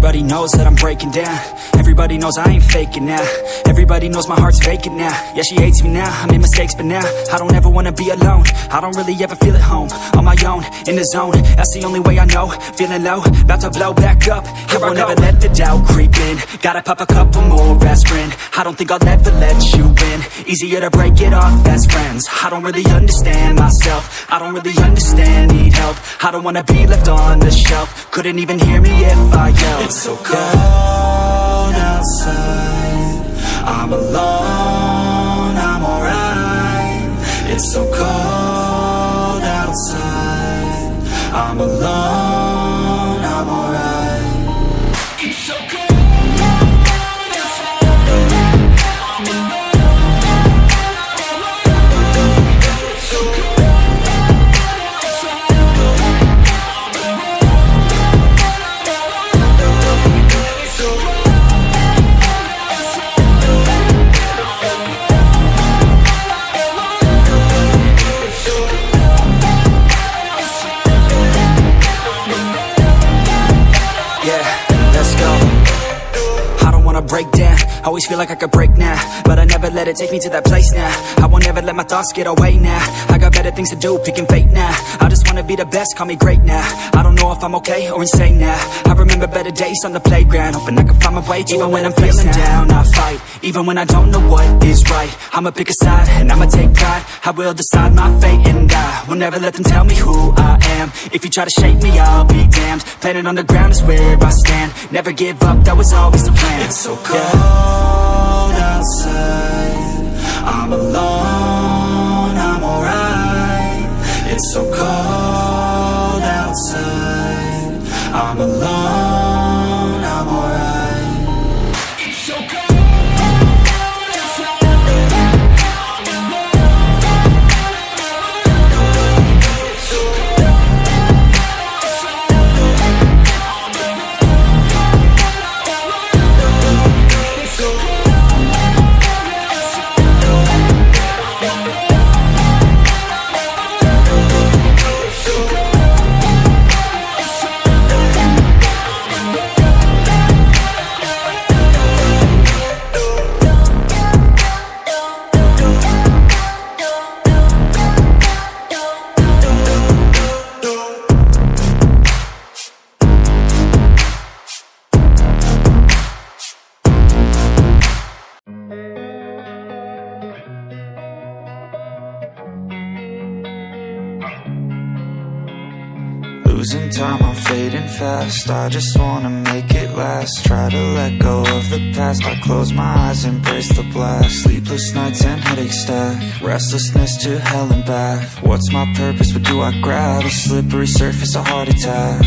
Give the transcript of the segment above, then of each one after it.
Everybody knows that I'm breaking down. Everybody knows I ain't faking now. Everybody knows my heart's vacant now. Yeah, she hates me now, I made mistakes, but now I don't ever wanna be alone. I don't really ever feel at home. On my own, in the zone, that's the only way I know. Feeling low, about to blow back up. Here I won't ever let the doubt creep in. Gotta pop a couple more aspirin. I don't think I'll ever let you in. Easier to break it off best friends. I don't really understand myself. I don't really understand, need help. I don't wanna be left on the shelf. Couldn't even hear me if I yelled. It's so cold outside, I'm alone, I'm alright. It's so cold outside, I'm alone, I'm alright. It's so cold. Break down, always feel like I could break now, but I never let it take me to that place now. I won't ever let my thoughts get away now. I got better things to do, picking fate now. I just wanna be the best, call me great now. I don't know if I'm okay or insane now. I remember better days on the playground, hoping I can find my way. Even when I'm feeling down, I fight. Even when I don't know what is right, I'ma pick a side and I'ma take pride. I will decide my fate and I will never let them tell me who I am. If you try to shake me, I'll be damned. Planet on the ground is where I stand. Never give up, that was always the plan. It's so cold outside, I'm alone, I'm alright. It's so cold outside, I'm alone, I'm alright. It's so cold. Losing time, I'm fading fast. I just wanna make it last. Try to let go of the past. I close my eyes, embrace the blast. Sleepless nights and headaches stack. Restlessness to hell and back. What's my purpose? What do I grab? A slippery surface, a heart attack.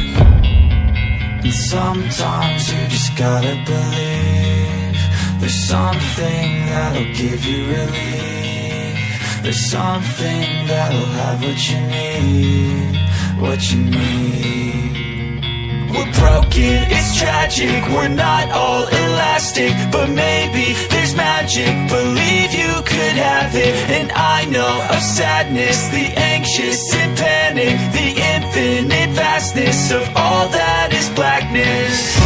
And sometimes you just gotta believe there's something that'll give you relief. There's something that'll have what you need. What you need. We're broken, it's tragic. We're not all elastic, but maybe there's magic. Believe you could have it. And I know of sadness, the anxious and panic, the infinite vastness of all that is blackness.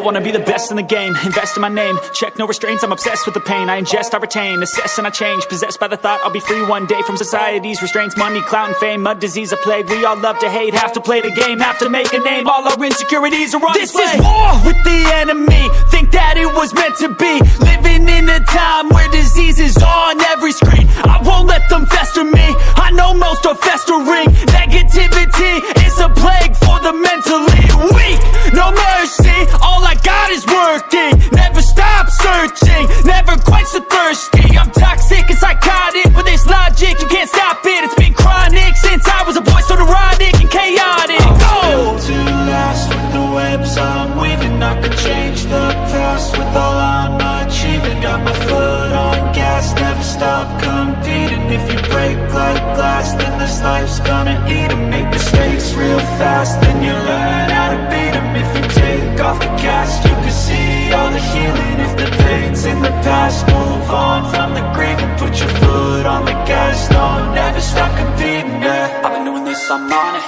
I wanna be the best in the game, invest in my name, check no restraints, I'm obsessed with the pain. I ingest, I retain, assess and I change, possessed by the thought I'll be free one day from society's restraints. Money, clout and fame, mud, disease, a plague. We all love to hate, have to play the game, have to make a name. All our insecurities are on display. This is war with the enemy, think that it was meant to be. Living in a time where disease is on every screen. I won't let them fester me, I know most are festering. Negativity is a plague for the mentally weak. No mercy, all I got is working. Never stop searching, never quite so thirsty. I'm toxic and psychotic, with this logic you can't stop it. It's been chronic since I was a boy, so neurotic and chaotic. I'm built to last with the webs I'm weaving. I could change the past with all I'm achieving. Got my foot on gas, never stop competing. If you break like glass, then this life's gonna eat 'em. Make mistakes real fast, then you learn how to beat 'em. If you take off the cast, you can see all the healing. If the pain's in the past, move on from the grieving. Put your foot on the gas, no, never stop competing, yeah. I've been doing this, I'm on it,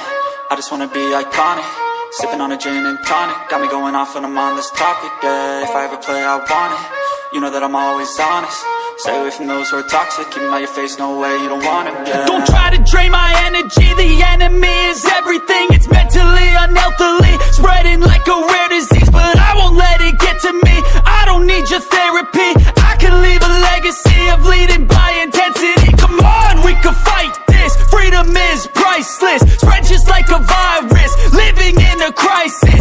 I just wanna be iconic. Sipping on a gin and tonic, got me going off when I'm on this topic, yeah. If I ever play, I want it, you know that I'm always honest. Stay away from those who are toxic, keep 'em out your face, no way, you don't want it, yeah. Don't try to drain my energy, the enemy is everything. It's mentally, unhealthily, spreading like a rare disease. But I won't let it get to me, I don't need your therapy. I can leave a legacy of leading by intensity. Come on, we can fight this, freedom is priceless. Spread just like a virus, living in a crisis.